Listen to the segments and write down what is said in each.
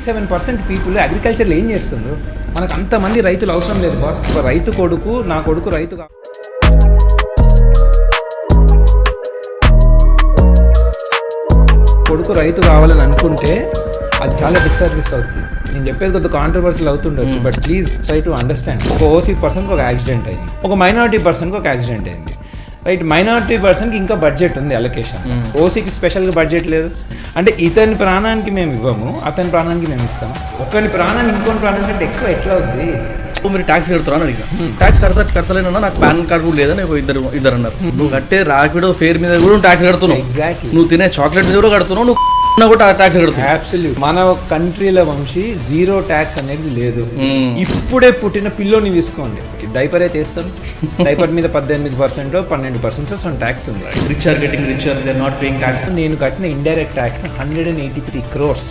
97% people అగ్రికల్చర్లో ఏం చేస్తున్నారు? మనకు అంతమంది రైతులు అవసరం లేదు బాస్. రైతు కొడుకు, నా కొడుకు రైతు రైతు కావాలని అనుకుంటే అది చాలా డిస్సర్వీస్ అవుతుంది. నేను చెప్పేది కొద్దిగా కాంట్రవర్సీలు అవుతుండొచ్చు, but please try to understand. ఒక ఓసీ పర్సన్కి ఒక యాక్సిడెంట్ అయింది, ఒక మైనారిటీ పర్సన్కి ఒక యాక్సిడెంట్ అయింది, రైట్? మైనారిటీ పర్సన్కి ఇంకా బడ్జెట్ ఉంది, అలొకేషన్. ఓసీకి స్పెషల్గా బడ్జెట్ లేదు. అంటే ఇతని ప్రాణానికి మేము ఇవ్వము, అతని ప్రాణానికి మేము ఇస్తాము. ఒకరి ప్రాణాన్ని ఇంకొని ప్రాణం కంటే ఎక్కువ ఎట్లా అవుతుంది? మీరు ట్యాక్స్ కడుతున్నాను అడిగా, ట్యాక్స్ కడతలేనన్నా నాకు పాన్ కార్డు కూడా లేదని ఇద్దరు అన్నారు. నువ్వు కట్టే ర్యాపిడో ఫేర్ మీద కూడా ట్యాక్స్ కడుతున్నావు, ఎగ్జాక్ట్లీ. నువ్వు తినే చాక్లెట్ మీద కూడా కడుతున్నావు, నువ్వు కూడా ట్యాక్స్ కడుతున్నావు. అబ్సల్యూట్. మన కంట్రీలో వంశీ జీరో ట్యాక్స్ అనేది లేదు. ఇప్పుడే పుట్టిన పిల్లోని తీసుకోండి, డైపర్ అయితే వేస్తాను, డైపర్ మీద 18% 12% ట్యాక్స్ ఉంది. Rich are getting richer, they are not paying tax. నేను కట్టిన indirect tax 183 crores.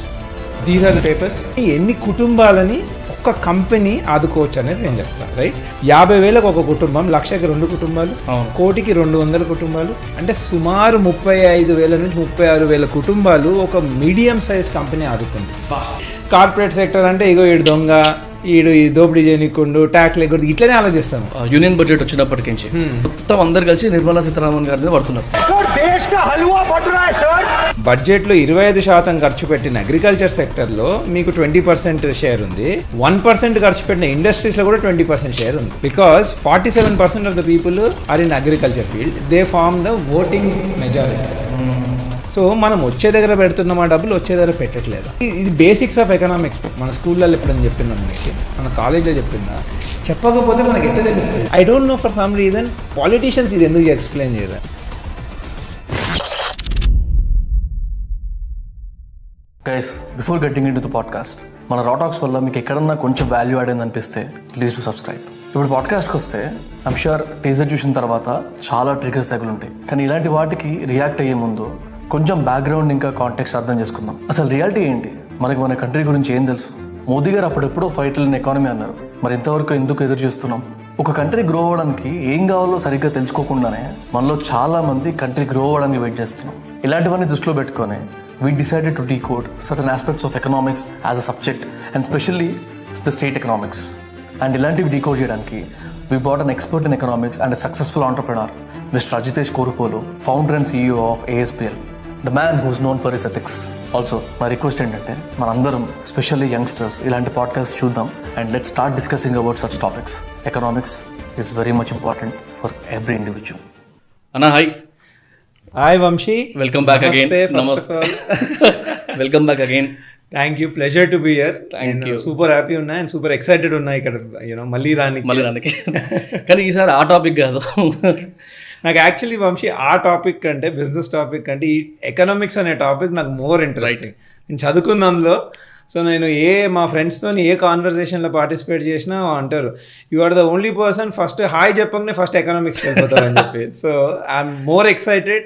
These are the papers. ఎన్ని కుటుంబాలని ఒక్క కంపెనీ ఆదుకోవచ్చు అనేది నేను చెప్తాను, రైట్? 50,000కు ఒక కుటుంబం, 1,00,000కి 2 కుటుంబాలు, కోటికి 200 కుటుంబాలు, అంటే సుమారు 35,000 నుంచి 36,000 కుటుంబాలు ఒక మీడియం సైజ్ కంపెనీ ఆదుకుంది. కార్పొరేట్ సెక్టర్ అంటే ఇగో ఈడు దొంగ, ఈడు ఈ దోపిడీ చేయనికుండు, ట్యాక్స్ లేకూడదు, ఇట్లనే ఆలోచిస్తాను. యూనియన్ బడ్జెట్ వచ్చినప్పటికీ మొత్తం అందరు కలిసి నిర్మలా సీతారామన్ గారి మీద పడుతున్నారు. బడ్జెట్లో 25% ఖర్చు పెట్టిన అగ్రికల్చర్ సెక్టర్లో మీకు 20% షేర్ ఉంది. 1% ఖర్చు పెట్టిన ఇండస్ట్రీస్లో కూడా 20% షేర్ ఉంది. Because 47% of the people are in agriculture field, they form the voting majority. So మనం వచ్చే దగ్గర పెడుతున్నాం, ఆ డబ్బులు వచ్చే దగ్గర పెట్టట్లేదు. ఇది బేసిక్స్ ఆఫ్ ఎకనామిక్స్. మన స్కూళ్ళలో ఎప్పుడైనా చెప్పినాం, మనకి మన కాలేజ్లో చెప్పిందా? చెప్పకపోతే మనకి ఎట్లా తెలుస్తుంది? I don't know, for some reason politicians ఇది ఎందుకు ఎక్స్ప్లెయిన్ చేయరు. Guys, before getting in to the podcast, మన రా టాక్స్ వల్ల మీకు ఎక్కడన్నా కొంచెం వాల్యూ యాడ్ అయింది అనిపిస్తే ప్లీజ్ టు సబ్స్క్రైబ్. ఇప్పుడు పాడ్కాస్ట్కి వస్తే ఐమ్ షూర్ టీజర్ చూసిన తర్వాత చాలా ట్రిగర్స్ తగులుంటాయి, కానీ ఇలాంటి వాటికి రియాక్ట్ అయ్యే ముందు కొంచెం బ్యాక్గ్రౌండ్ ఇంకా కాంటెక్స్ట్ అర్థం చేసుకుందాం. అసలు రియాలిటీ ఏంటి, మనకి మన కంట్రీ గురించి ఏం తెలుసు? మోదీ గారు అప్పుడెప్పుడో ఫైట్ ఇన్ ఎకానమీ అన్నారు, మరి ఇంతవరకు ఎందుకు ఎదురు చూస్తున్నాం? ఒక కంట్రీ గ్రో అవ్వడానికి ఏం కావాలో సరిగ్గా తెలుసుకోకుండానే మనలో చాలా మంది కంట్రీ గ్రో అవ్వడానికి వెయిట్ చేస్తున్నాం. ఇలాంటివన్నీ దృష్టిలో పెట్టుకొని we decided to decode certain aspects of economics as a subject, and especially the state economics. And ilantivi decode cheyadaniki we brought an expert in economics and a successful entrepreneur, Mr. Ajitesh Korupolu, founder and CEO of ASPL, the man who is known for his ethics. Also, my request endante manandaram, especially youngsters, ilanti podcasts chuddam and let's start discussing about such topics. Economics is very much important for every individual. Anna, hi. Hi Vamshi, welcome back again. Welcome back again. Thank you, pleasure to be here. Thank you. Super happy ఉన్నా and super excited ఉన్నా ఇక్కడ మళ్ళీ రానికి. కానీ ఈసారి ఆ topic కాదు, నాకు యాక్చువల్లీ వంశీ ఆ టాపిక్ కంటే, బిజినెస్ టాపిక్ కంటే ఈ ఎకనామిక్స్ అనే టాపిక్ నాకు మోర్ ఇంట్రెస్టింగ్. నేను చదువుకున్న అందులో. సో నేను మా ఫ్రెండ్స్తో ఏ కాన్వర్సేషన్లో పార్టిసిపేట్ చేసినా అంటారు, you are the only person first hi చెప్పగానే ఫస్ట్ ఎకనామిక్స్కి వెళ్ళిపోతావు అని చెప్పి. So I'm more excited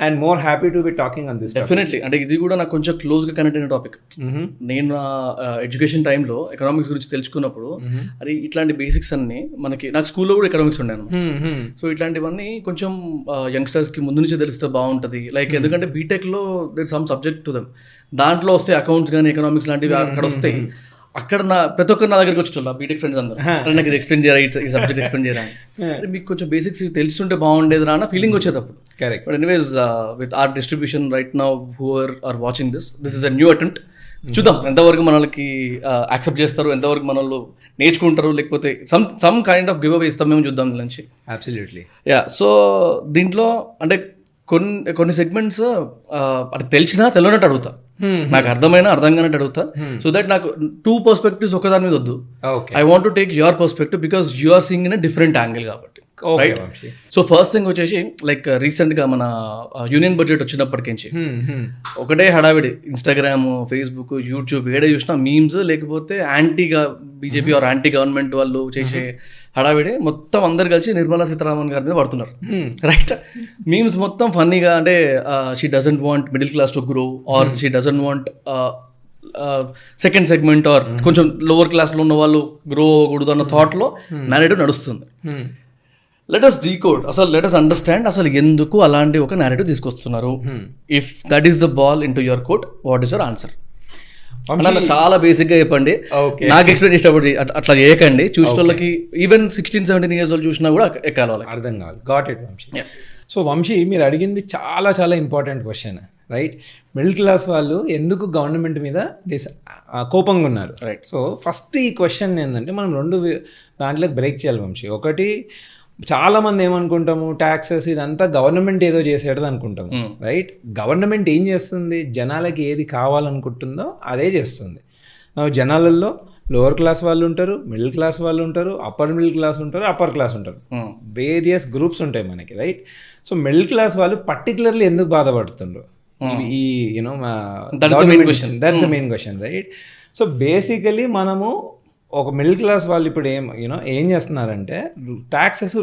and more happy to be talking on this. Definitely. అంటే ఇది కూడా నాకు కొంచెం క్లోజ్గా కనెక్ట్ అయిన టాపిక్. నేను నా ఎడ్యుకేషన్ టైంలో ఎకనామిక్స్ గురించి తెలుసుకున్నప్పుడు అది ఇట్లాంటి బేసిక్స్ అన్ని నాకు స్కూల్లో కూడా ఎకనామిక్స్ ఉండాను. సో ఇట్లాంటివన్నీ కొంచెం యంగ్స్టర్స్కి ముందు నుంచి తెలిస్తే బాగుంటుంది. లైక్ ఎందుకంటే బీటెక్లో there some subject to them, దాంట్లో వస్తే అకౌంట్స్ కానీ ఎకనామిక్స్ లాంటివి అక్కడ వస్తాయి. అక్కడ ప్రతి ఒక్కరు నా దగ్గరికి వచ్చేటోళ్ళు, బీటెక్ ఫ్రెండ్స్ అందరూ, నాకు ఇది ఎక్స్ప్లెయిన్ చేయరా, ఈ సబ్జెక్ట్ ఎక్స్ప్లెయిన్ చేయరా, మీకు కొంచెం బేసిక్స్ తెలుస్తుంటే బాగుండేది రా అన్న ఫీలింగ్ వచ్చేటప్పుడు. Correct. But anyways, with our distribution right now who are watching this is a new attempt. చూద్దాం ఎంతవరకు మనకి యాక్సెప్ట్ చేస్తారు, ఎంతవరకు మనల్ని నేర్చుకుంటారు, లేకపోతే some kind of give away ఇస్తాం మేము, చూద్దాం దీని నుంచి. అబ్సల్యూట్లీ. యా. సో దీంట్లో అంటే కొన్ని సెగ్మెంట్స్ అది తెలిసినా తెలియనట్టు అడుగుతా, నాకు అర్థమైనా అర్థం కానట్టు అడుగుతా. సో దట్ నాకు 2 perspectives ఒకదాని మీద వద్దు. I want to take your perspective because you are seeing in a different angle కాబట్టి. రైట్. సో ఫస్ట్ థింగ్ వచ్చేసి లైక్ రీసెంట్గా మన యూనియన్ బడ్జెట్ వచ్చినప్పటికించి ఒకటే హడావిడి, ఇన్స్టాగ్రామ్, ఫేస్బుక్, యూట్యూబ్ ఏడే చూసినా మీమ్స్, లేకపోతే యాంటీగా బీజేపీ ఆర్ యాంటీ గవర్నమెంట్ వాళ్ళు చేసే హడావిడి మొత్తం అందరు కలిసి నిర్మలా సీతారామన్ గారి మీద పడుతున్నారు. రైట్. మీమ్స్ మొత్తం ఫన్నీగా, అంటే she doesn't want middle class to grow, or she doesn't want second segment or కొంచెం లోవర్ క్లాస్లో ఉన్న వాళ్ళు గ్రో అవ్వకూడదు అన్న థాట్లో నేరేటివ్ నడుస్తుంది. లెట్ us decode, అసలు లెట్ us అండర్స్టాండ్ అసలు ఎందుకు అలాంటి ఒక నేరేటివ్ తీసుకొస్తున్నారు. If that is the ball in to your court, what is your answer? అన్న చాలా బేసిక్ గా చెప్పండి. Okay. నాకు ఎక్స్ప్లెయిన్ చేసేటప్పుడు అట్లా చేయకండి. చూసిన వాళ్ళకి ఈవెన్ 16-17 years వాళ్ళు చూసినా కూడా ఎక్కాలి వాళ్ళకి. అర్థం కావాలి. Got it Vamshi. So Vamshi, మీరు అడిగింది చాలా చాలా important question, right? Middle class వాళ్ళు ఎందుకు గవర్నమెంట్ మీద కోపంగా ఉన్నారు, రైట్? సో ఫస్ట్ ఈ క్వశ్చన్ ఏంటంటే మనం రెండు దాంట్లోకి బ్రేక్ చేయాలి వంశీ. ఒకటి, చాలామంది ఏమనుకుంటాము, ట్యాక్సెస్ ఇదంతా గవర్నమెంట్ ఏదో చేసేది అనుకుంటాము, రైట్? గవర్నమెంట్ ఏం చేస్తుంది, జనాలకి ఏది కావాలనుకుంటుందో అదే చేస్తుంది. జనాలలో లోవర్ క్లాస్ వాళ్ళు ఉంటారు, మిడిల్ క్లాస్ వాళ్ళు ఉంటారు, అప్పర్ మిడిల్ క్లాస్ ఉంటారు, అప్పర్ క్లాస్ ఉంటారు, వేరియస్ గ్రూప్స్ ఉంటాయి మనకి, రైట్? సో మిడిల్ క్లాస్ వాళ్ళు పర్టికులర్లీ ఎందుకు బాధపడుతుండ్రు, ఈ you know that's the main question, right? So basically మనము ఒక మిడిల్ క్లాస్ వాళ్ళు ఇప్పుడు ఏం చేస్తున్నారంటే, ట్యాక్సెస్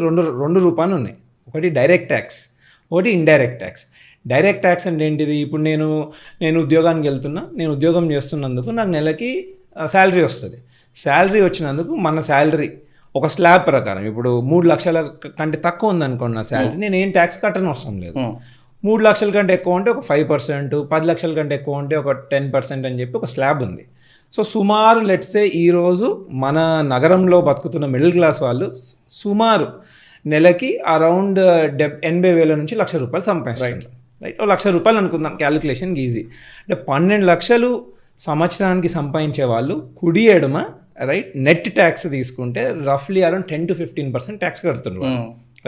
రెండు రూపాయలు ఉన్నాయి. ఒకటి డైరెక్ట్ ట్యాక్స్, ఒకటి ఇండైరెక్ట్ ట్యాక్స్. డైరెక్ట్ ట్యాక్స్ అంటే ఏంటిది? ఇప్పుడు నేను ఉద్యోగానికి వెళ్తున్నా, నేను ఉద్యోగం చేస్తున్నందుకు నాకు నెలకి శాలరీ వస్తుంది. శాలరీ వచ్చినందుకు మన శాలరీ ఒక స్లాబ్ ప్రకారం, ఇప్పుడు 3 లక్షల కంటే తక్కువ ఉందనుకోండి నా శాలరీ, నేను ఏం ట్యాక్స్ కట్టని అవసరం లేదు. 3 లక్షల కంటే ఎక్కువ ఉంటే ఒక 5%, 10 లక్షల కంటే ఎక్కువ ఉంటే ఒక 10% అని చెప్పి ఒక స్లాబ్ ఉంది. సో సుమారు లెట్సే ఈరోజు మన నగరంలో బతుకుతున్న మిడిల్ క్లాస్ వాళ్ళు సుమారు నెలకి అరౌండ్ 80,000 నుంచి 1,00,000 రూపాయలు సంపాదిస్తారు, రైట్? 1,00,000 రూపాయలు అనుకుందాం, క్యాలిక్యులేషన్ ఈజీ. అంటే 12 లక్షలు సంవత్సరానికి సంపాదించే వాళ్ళు కుడి ఎడమ, రైట్, నెట్ ట్యాక్స్ తీసుకుంటే రఫ్లీ అరౌండ్ 10 to 15% ట్యాక్స్ కడుతున్నారు,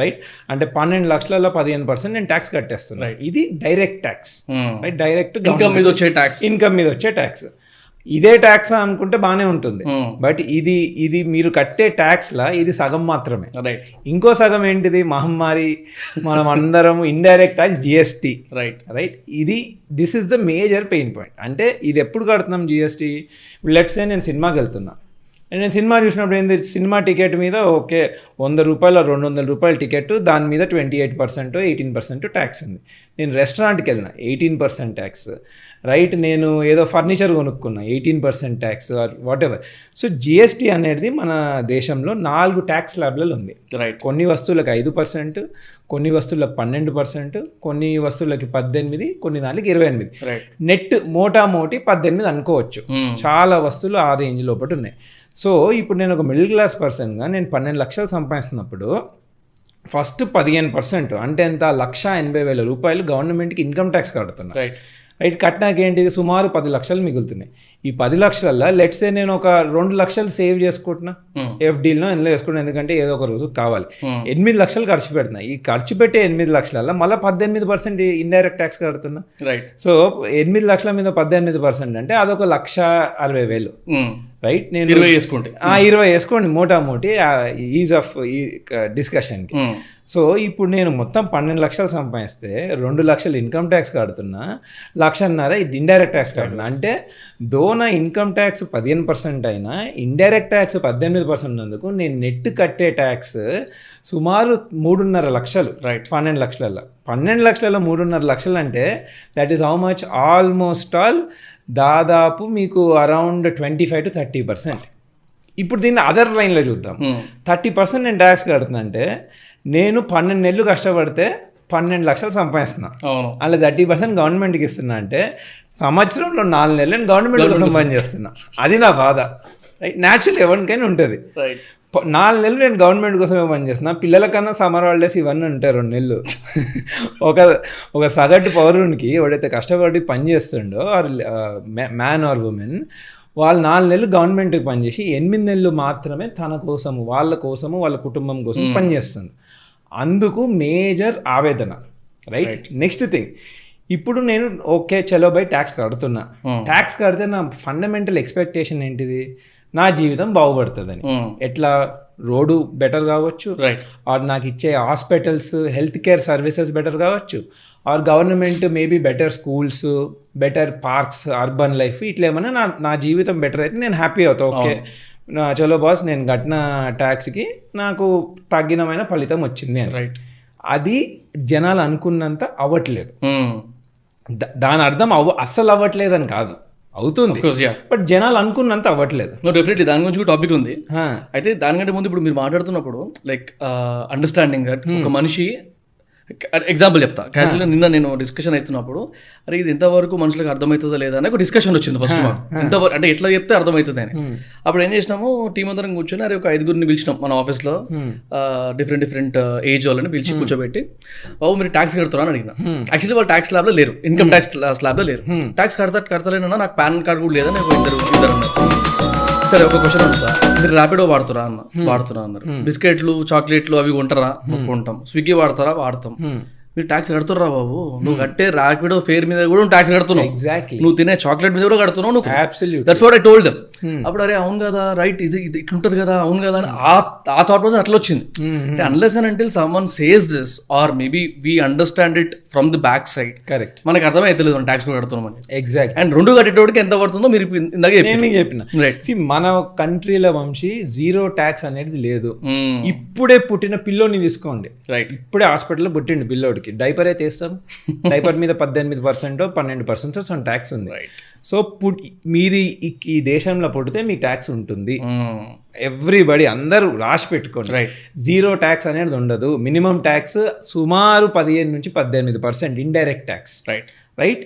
రైట్? అంటే 12 లక్షలలో 15% నేను ట్యాక్స్ కట్టేస్తున్నాను. ఇది direct tax, right? Direct income మీద వచ్చే ట్యాక్స్. ఇదే ట్యాక్స్ అనుకుంటే బాగానే ఉంటుంది, బట్ ఇది మీరు కట్టే ట్యాక్స్లా ఇది సగం మాత్రమే. ఇంకో సగం ఏంటిది? మహమ్మారి, మనం అందరం indirect tax, GST, right? This is the major pain point. అంటే ఇది ఎప్పుడు కడుతున్నాం జిఎస్టీ? లెట్స్ సే నేను సినిమాకి వెళ్తున్నా, నేను సినిమా చూసినప్పుడు ఏంది, సినిమా టికెట్ మీద ఓకే 100 రూపాయలు 200 రూపాయల టికెట్, దాని మీద 28% 18% ట్యాక్స్ ఉంది. నేను రెస్టారెంట్కి వెళ్ళిన 18% ట్యాక్స్, రైట్? నేను ఏదో ఫర్నిచర్ కొనుక్కున్నా 18% tax, what ever. So GST అనేది మన దేశంలో 4 ట్యాక్స్ స్లాబ్లలో ఉంది, రైట్? కొన్ని వస్తువులకు 5%, కొన్ని వస్తువులకు 12%, కొన్ని వస్తువులకి 18%, కొన్ని దానికి 28%, నెట్ మోటామోటి 18 అనుకోవచ్చు. చాలా వస్తువులు ఆ రేంజ్ లోపల ఉన్నాయి. సో ఇప్పుడు నేను ఒక మిడిల్ క్లాస్ పర్సన్గా నేను 12 లక్షలు సంపాదిస్తున్నప్పుడు ఫస్ట్ 15% అంటే ఎంత, 1,80,000 రూపాయలు గవర్నమెంట్కి ఇన్కమ్ ట్యాక్స్ కడుతున్నా, రైట్? కట్టినాక ఏంటిది, సుమారు 10 లక్షలు మిగులుతున్నాయి. ఈ 10 లక్షలల్లో లెట్సే నేను ఒక 2 లక్షలు సేవ్ చేసుకుంటున్నా, ఎఫ్డీలో ఎందులో వేసుకుంటున్నా, ఎందుకంటే ఏదో ఒక రోజు కావాలి. 8 లక్షలు ఖర్చు పెడుతున్నా. ఈ ఖర్చు పెట్టే 8 లక్షలలో మళ్ళీ 18% ఇండైరెక్ట్ ట్యాక్స్ కడుతున్నా, రైట్? సో 8 లక్షల మీద 18% అంటే అదొక 1,60,000, రైట్? నేను 20 వేసుకోండి మోటామోటి, ఈజ్ ఆఫ్ ఈ డిస్కషన్కి. సో ఇప్పుడు నేను మొత్తం 12 లక్షలు సంపాదిస్తే 2 లక్షలు ఇన్కమ్ ట్యాక్స్ కడుతున్నా, 1,50,000 ఇండైరెక్ట్ ట్యాక్స్ కడుతున్నా. అంటే నా ఇన్కమ్ ట్యాక్స్ 15% అయినా ఇండైరెక్ట్ ట్యాక్స్ 18% ఉన్నందుకు నేను నెట్ కట్టే ట్యాక్స్ సుమారు 3.5 లక్షలు, రైట్? 12 లక్షలలో 3.5 లక్షలు అంటే that is how much, almost all దాదాపు మీకు అరౌండ్ 25 to 30%. ఇప్పుడు దీన్ని అదర్ లైన్లో చూద్దాం. 30% నేను ట్యాక్స్ కడుతున్నా అంటే నేను 12 నెలలు కష్టపడితే 12 లక్షలు సంపాదిస్తున్నా, అలా 30% గవర్నమెంట్కి ఇస్తున్నా. అంటే సంవత్సరంలో 4 నెలలు నేను గవర్నమెంట్ కోసం పనిచేస్తున్నా. అది నా బాధ, రైట్? న్యాచురల్ ఎవరికైనా ఉంటుంది. 4 నెలలు నేను గవర్నమెంట్ కోసమే పనిచేస్తున్నా. పిల్లలకన్నా సమ్మర్ హాలిడేస్ ఇవన్నీ ఉంటాయి 2 నెలలు. ఒక సగటు పౌరునికి ఎవడైతే కష్టపడి పనిచేస్తుండో, ఆర్ మ్యాన్ ఆర్ ఉమెన్, వాళ్ళు 4 నెలలు గవర్నమెంట్కి పనిచేసి 8 నెలలు మాత్రమే తన కోసము, వాళ్ళ కోసము, వాళ్ళ కుటుంబం కోసం పనిచేస్తుంది. అందుకు మేజర్ ఆవేదన, రైట్? నెక్స్ట్ థింగ్, ఇప్పుడు నేను ఓకే చలో బై ట్యాక్స్ కడుతున్నా. ట్యాక్స్ కడితే నా ఫండమెంటల్ ఎక్స్పెక్టేషన్ ఏంటిది, నా జీవితం బాగుపడుతుందని. ఎట్లా, రోడ్డు బెటర్ కావచ్చు, ఆర్ నాకు ఇచ్చే hospitals, health care services better కావచ్చు, or government maybe better schools, better parks, urban life, ఇట్లా ఏమన్నా నా జీవితం బెటర్ అయితే నేను హ్యాపీ అవుతా. ఓకే చలో బాస్, నేను కట్టిన ట్యాక్స్కి నాకు తగ్గినమైన ఫలితం వచ్చింది అని, రైట్? అది జనాలు అనుకున్నంత అవ్వట్లేదు. దాని అర్థం అస్సలు అవ్వట్లేదు అని కాదు, అవుతుంది, బట్ జనాలు అనుకున్నంత అవ్వట్లేదు. డెఫినెట్లీ దాని గురించి కూడా టాపిక్ ఉంది. అయితే దానికంటే ముందు ఇప్పుడు మీరు మాట్లాడుతున్నప్పుడు లైక్ అండర్స్టాండింగ్ దట్ ఒక మనిషి ఎగ్జాంపుల్ చెప్తా. క్యాజువల్గా నిన్న నేను డిస్కషన్ అవుతున్నప్పుడు అరే ఇది ఎంతవరకు మనుషులకు అర్థమవుతుందో లేదా అని ఒక డిస్కషన్ వచ్చింది ఫస్ట్ మాకు. ఎంతవరకు అంటే ఎట్లా చెప్తే అర్థమవుతుంది అని. అప్పుడు ఏం చేసినాము, టీం అందరం కూర్చొని అరే ఒక 5గురిని పిలిచినాం మన ఆఫీస్లో, డిఫరెంట్ ఏజ్ వాళ్ళని పిలిచి కూర్చోబెట్టి, బాబు మీరు ట్యాక్స్ కడుతున్నా అని అడిగిన. యాక్చువల్లీ వాళ్ళు ట్యాక్స్ స్లాబ్లో లేరు, ఇన్కమ్ ట్యాక్స్ స్లాబ్లో లేరు. ట్యాక్స్ కడతలేనన్నా నాకు పాన్ కార్డ్ కూడా లేదని ఇద్దరు అన్నారు. సరే ఒక క్వశ్చన్ అడుగుతా, మీరు ర్యాపిడో వాడుతున్నా అన్నారు. బిస్కెట్లు చాక్లెట్లు అవి కొంటారా? కొంటాం. స్విగ్గీ వాడతారా? వాడతాం. మీరు ట్యాక్స్ కడుతుర్రా బాబు, నువ్వు కట్టే ర్యాపిడో ఫేర్ మీద కూడా ట్యాక్స్ కడుతున్నావు, నువ్వు తినే చాక్లెట్ మీద కూడా కడుతున్నావు, నువ్వు that's what I told them. అప్పుడు అరే అవును కదా, రైట్, ఇది ఇట్లుంటది కదా, అవును కదా అని ఆ థాట్ ప్రాసెస్ అట్లా వచ్చింది. అంటే unless and until someone says this or maybe we understand it from the back side, correct, మనకి అర్థమైతలేదు మనం ట్యాక్స్ కూడా కడుతున్నాం అని. ఎగ్జాక్ట్. అండ్ రెండు కట్టేటోడికి ఎంత పడుతుందో మీరు ఇందాక చెప్పిన. మన కంట్రీలో వంశీ జీరో ట్యాక్స్ అనేది లేదు. ఇప్పుడే పుట్టిన పిల్లోని తీసుకోండి, రైట్, ఇప్పుడే హాస్పిటల్లో పుట్టిండు పిల్లోడికి, డైపర్ అయితే వేస్తాం, డైపర్ మీద 18% 12% ట్యాక్స్ ఉంది. సో మీరు ఈ దేశంలో పుట్టితే మీ ట్యాక్స్ ఉంటుంది. ఎవ్రీబడి అందరూ రాసి పెట్టుకోండి, జీరో ట్యాక్స్ అనేది ఉండదు. మినిమం ట్యాక్స్ సుమారు 15 నుంచి 18% ఇండైరెక్ట్ ట్యాక్స్, రైట్.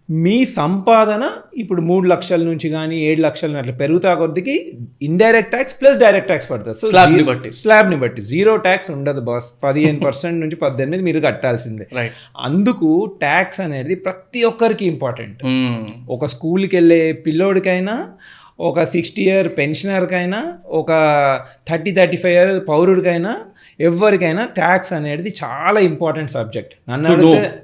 మీ సంపాదన ఇప్పుడు 3 లక్షల నుంచి కానీ 7 లక్షల అట్లా పెరుగుతా కొద్దికి indirect tax plus direct tax పడుతుంది. సో స్లాబ్ని బట్టి జీరో ట్యాక్స్ ఉండదు బాస్. 15% నుంచి 18% మీరు కట్టాల్సిందే. అందుకు ట్యాక్స్ అనేది ప్రతి ఒక్కరికి ఇంపార్టెంట్. ఒక స్కూల్కి వెళ్ళే పిల్లోడికైనా, ఒక 60 ఇయర్ పెన్షనర్కైనా, ఒక 30-35 ఇయర్ పౌరుడికైనా, ఎవరికైనా ట్యాక్స్ అనేది చాలా ఇంపార్టెంట్ సబ్జెక్ట్. నన్ను అడిగితే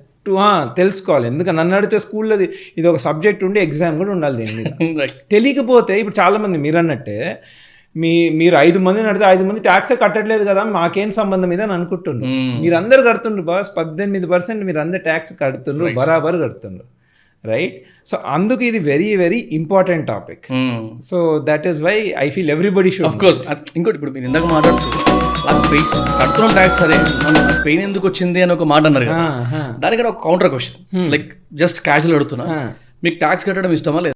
తెలుసుకోవాలి. ఎందుకంటే నన్ను అడిగితే స్కూల్లో ఇది ఒక సబ్జెక్ట్ ఉండి ఎగ్జామ్ కూడా ఉండాలి దీని మీద. తెలియకపోతే ఇప్పుడు చాలామంది మీరు అన్నట్టే మీరు 5 మందిని అడిగితే 5 మంది ట్యాక్సే కట్టట్లేదు కదా, మాకేం సంబంధం ఇది అని అనుకుంటున్నారు. మీరు అందరు కడుతుండ్రు బాస్, 18% మీరు అందరు ట్యాక్స్ కడుతుండ్రు, బరాబర్ కడుతుండ్రు, రైట్. సో అందుకు ఇది very very important topic. So that is why I feel everybody should. Of course. ఇంకోటి ఇప్పుడు మీరు ఇందాక మాట్లాడుతున్నారు కడుతున్నాం ట్యాక్స్, సరే పెయిన్ ఎందుకు వచ్చింది అని ఒక మాట అన్నారు కదా, దానికన్నా ఒక counter question, like just casual అడుగుతున్నా, మీకు ట్యాక్స్ కట్టడం ఇష్టమా లేదా?